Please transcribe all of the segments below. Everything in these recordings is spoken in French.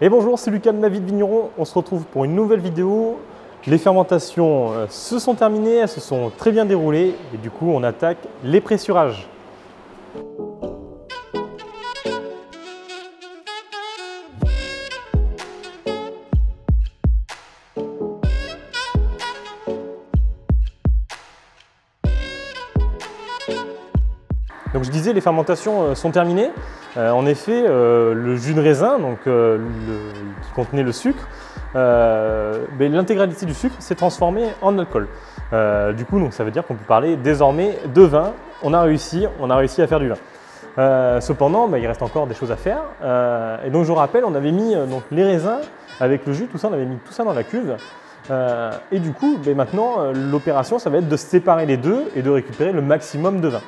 Et bonjour, c'est Lucas de Ma Vie de Vigneron. On se retrouve pour une nouvelle vidéo. Les fermentations se sont terminées, elles se sont très bien déroulées et du coup on attaque les pressurages. Donc je disais, les fermentations sont terminées. En effet, le jus de raisin, qui contenait le sucre, l'intégralité du sucre s'est transformée en alcool. Du coup, ça veut dire qu'on peut parler désormais de vin. On a réussi à faire du vin. Cependant, il reste encore des choses à faire. Et donc je rappelle, on avait mis les raisins avec le jus, tout ça, on avait mis tout ça dans la cuve. Et du coup, maintenant, l'opération, ça va être de séparer les deux et de récupérer le maximum de vin.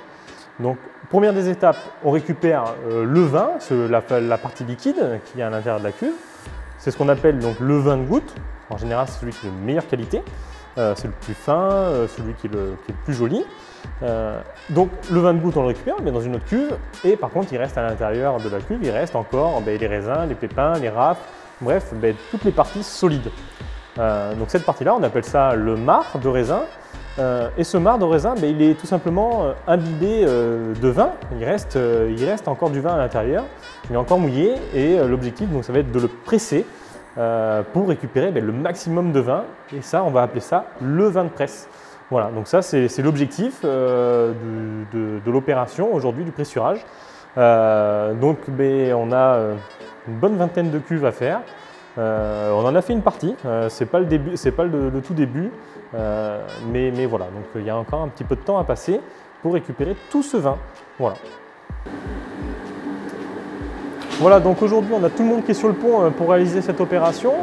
Donc, première des étapes, on récupère le vin, la partie liquide qui est à l'intérieur de la cuve. C'est ce qu'on appelle donc le vin de goutte. En général, c'est celui qui est de meilleure qualité. C'est le plus fin, celui qui est le plus joli. Donc, le vin de goutte, on le récupère, mais dans une autre cuve. Et par contre, il reste à l'intérieur de la cuve, il reste encore les raisins, les pépins, les rafles, bref, toutes les parties solides. Donc, cette partie-là, on appelle ça le marc de raisin. Et ce marc de raisin, il est tout simplement imbibé de vin. Il reste encore du vin à l'intérieur. Il est encore mouillé et l'objectif, ça va être de le presser pour récupérer le maximum de vin. Et ça, on va appeler ça le vin de presse. Voilà, donc ça, c'est l'objectif de l'opération aujourd'hui du pressurage. On a une bonne vingtaine de cuves à faire. On en a fait une partie, c'est pas le tout début, mais voilà, donc il y a encore un petit peu de temps à passer pour récupérer tout ce vin. Voilà, donc aujourd'hui on a tout le monde qui est sur le pont pour réaliser cette opération.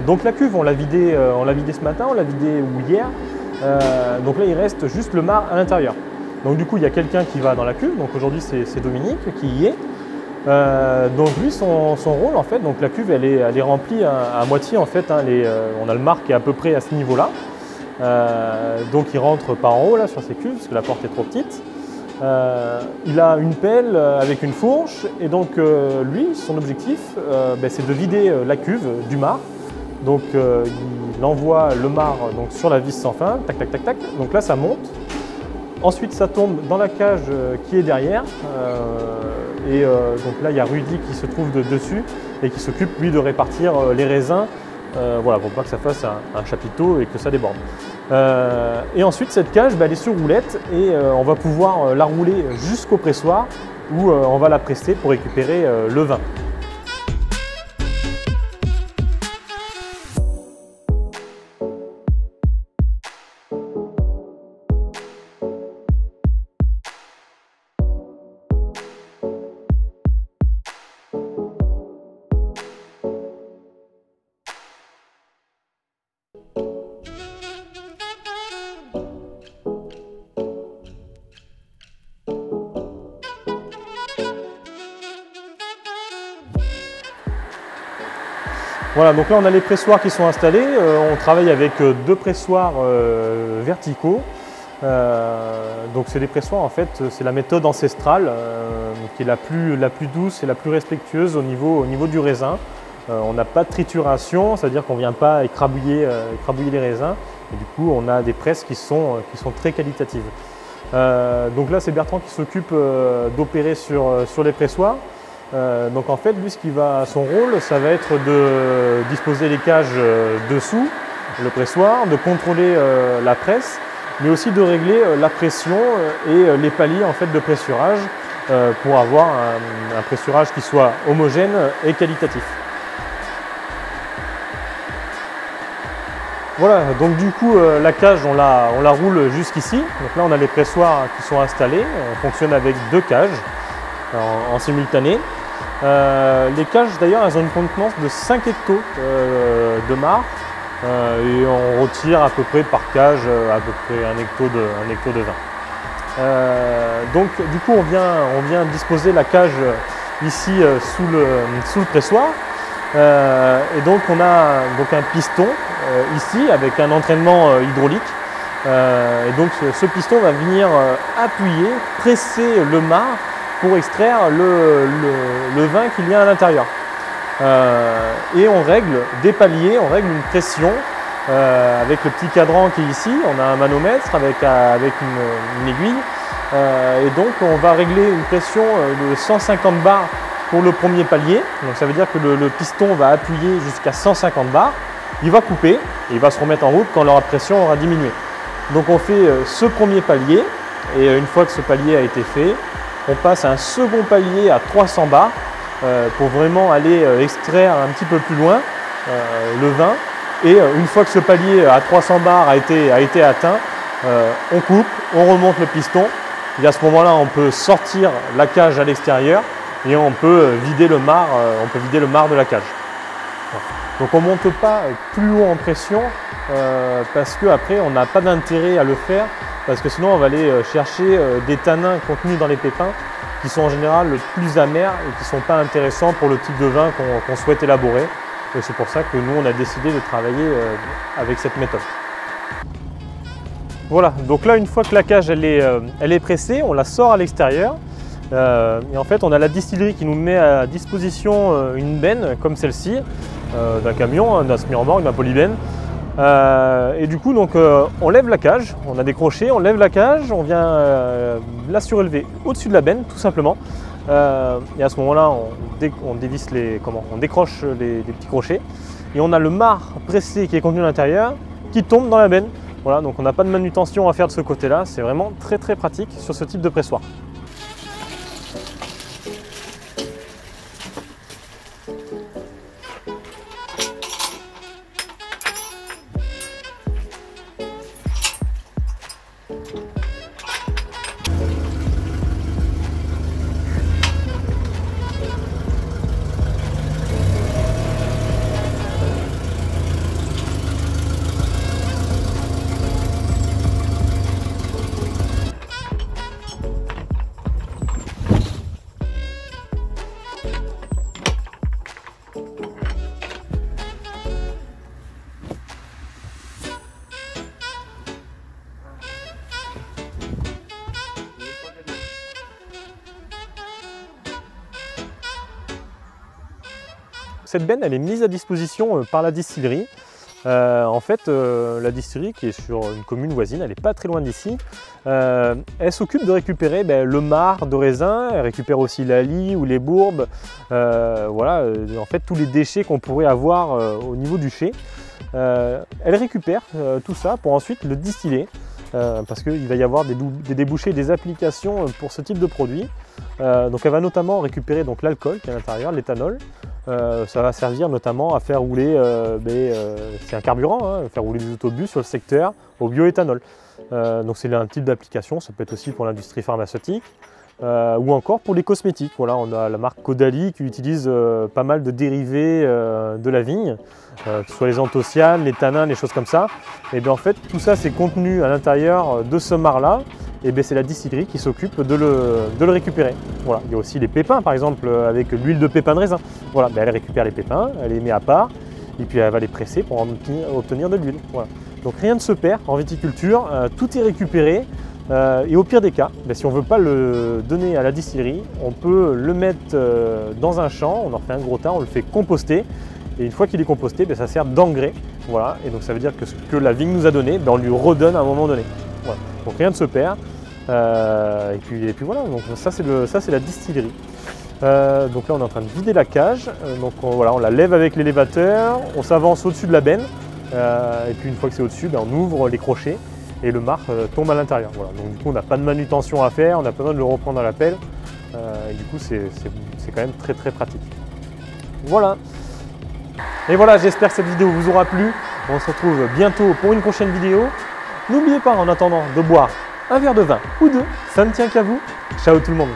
Donc la cuve, on l'a vidée ce matin, on l'a vidée hier. Donc là il reste juste le marc à l'intérieur. Donc du coup il y a quelqu'un qui va dans la cuve, donc aujourd'hui c'est Dominique qui y est. Donc lui, son rôle en fait, donc la cuve elle est remplie à moitié en fait, on a le marc qui est à peu près à ce niveau là. Donc il rentre par en haut là sur ses cuves parce que la porte est trop petite. Il a une pelle avec une fourche et donc lui, son objectif c'est de vider la cuve du marc. Donc il envoie le marc sur la vis sans fin, tac tac tac tac, donc là ça monte. Ensuite, ça tombe dans la cage qui est derrière. Donc là, il y a Rudy qui se trouve dessus et qui s'occupe, lui, de répartir les raisins pour pas que ça fasse un chapiteau et que ça déborde. Et ensuite, cette cage, elle est sur roulette et on va pouvoir la rouler jusqu'au pressoir où on va la presser pour récupérer le vin. Voilà, donc là on a les pressoirs qui sont installés. On travaille avec deux pressoirs verticaux. Donc c'est des pressoirs, en fait, c'est la méthode ancestrale qui est la plus douce et la plus respectueuse au niveau du raisin. On n'a pas de trituration, c'est-à-dire qu'on ne vient pas écrabouiller les raisins. Et du coup, on a des presses qui sont très qualitatives. Donc là, c'est Bertrand qui s'occupe d'opérer sur les pressoirs. Donc en fait, lui, son rôle, ça va être de disposer les cages dessous le pressoir, de contrôler la presse, mais aussi de régler la pression et les paliers en fait de pressurage pour avoir un pressurage qui soit homogène et qualitatif. Voilà, donc du coup la cage on la roule jusqu'ici. Donc là on a les pressoirs qui sont installés, on fonctionne avec deux cages en simultané. Les cages d'ailleurs elles ont une contenance de 5 hectos de marc et on retire à peu près par cage à peu près un hecto de vin. Donc du coup on vient disposer la cage ici sous le pressoir et donc on a un piston ici avec un entraînement hydraulique et donc ce piston va venir appuyer, presser le marc pour extraire le vin qu'il y a à l'intérieur. et on règle des paliers, on règle une pression avec le petit cadran qui est ici. On a un manomètre avec une aiguille et donc on va régler une pression de 150 bars pour le premier palier. Donc ça veut dire que le piston va appuyer jusqu'à 150 bars. Il va couper et il va se remettre en route quand la pression aura diminué. Donc on fait ce premier palier et une fois que ce palier a été fait, on passe à un second palier à 300 bars pour vraiment aller extraire un petit peu plus loin le vin. Et une fois que ce palier à 300 bars a été atteint, on coupe, on remonte le piston et à ce moment-là on peut sortir la cage à l'extérieur et on peut vider le marc de la cage. Donc on ne monte pas plus haut en pression parce qu'après on n'a pas d'intérêt à le faire parce que sinon on va aller chercher des tanins contenus dans les pépins qui sont en général plus amers et qui ne sont pas intéressants pour le type de vin qu'on souhaite élaborer. Et c'est pour ça que nous on a décidé de travailler avec cette méthode. Voilà, donc là une fois que la cage elle est pressée, on la sort à l'extérieur. Et en fait on a la distillerie qui nous met à disposition une benne comme celle-ci, d'un camion, d'un semi-remorque, d'un polybène. Et du coup donc on lève la cage, on a des crochets, on lève la cage, on vient la surélever au-dessus de la benne tout simplement. Et à ce moment-là on dévisse on décroche les petits crochets et on a le marc pressé qui est contenu à l'intérieur qui tombe dans la benne. Voilà, donc on n'a pas de manutention à faire de ce côté-là, c'est vraiment très pratique sur ce type de pressoir. Cette benne elle est mise à disposition par la distillerie. En fait, la distillerie qui est sur une commune voisine, elle n'est pas très loin d'ici, elle s'occupe de récupérer le marc de raisin, elle récupère aussi la lie ou les bourbes, voilà, en fait tous les déchets qu'on pourrait avoir au niveau du chai. Elle récupère tout ça pour ensuite le distiller. Parce qu'il va y avoir des débouchés, des applications pour ce type de produit. Donc elle va notamment récupérer l'alcool qui est à l'intérieur, l'éthanol. Ça va servir notamment à faire rouler, c'est un carburant, hein, faire rouler des autobus sur le secteur au bioéthanol. Donc c'est un type d'application, ça peut être aussi pour l'industrie pharmaceutique. Ou encore pour les cosmétiques. Voilà, on a la marque Caudalie qui utilise pas mal de dérivés de la vigne, que ce soit les anthocyanes, les tanins, les choses comme ça. Et bien en fait, tout ça c'est contenu à l'intérieur de ce marc-là. Et bien c'est la distillerie qui s'occupe de le récupérer. Voilà. Il y a aussi les pépins, par exemple, avec l'huile de pépins de raisin. Voilà, elle récupère les pépins, elle les met à part, et puis elle va les presser pour obtenir de l'huile. Voilà. Donc rien ne se perd en viticulture, tout est récupéré. Et au pire des cas, si on ne veut pas le donner à la distillerie, on peut le mettre dans un champ, on en fait un gros tas, on le fait composter. Et une fois qu'il est composté, ça sert d'engrais. Voilà. Et donc ça veut dire que ce que la vigne nous a donné, on lui redonne à un moment donné. Voilà. Donc rien ne se perd. Et puis voilà, donc ça c'est la distillerie. Donc là on est en train de vider la cage. Donc on la lève avec l'élévateur, on s'avance au-dessus de la benne. Et puis une fois que c'est au-dessus, on ouvre les crochets. Et le marc tombe à l'intérieur. Voilà. Donc du coup on n'a pas de manutention à faire, on n'a pas besoin de le reprendre à la pelle. Et du coup c'est quand même très pratique. Voilà. Et voilà, j'espère que cette vidéo vous aura plu. On se retrouve bientôt pour une prochaine vidéo. N'oubliez pas en attendant de boire un verre de vin ou deux, ça ne tient qu'à vous. Ciao tout le monde.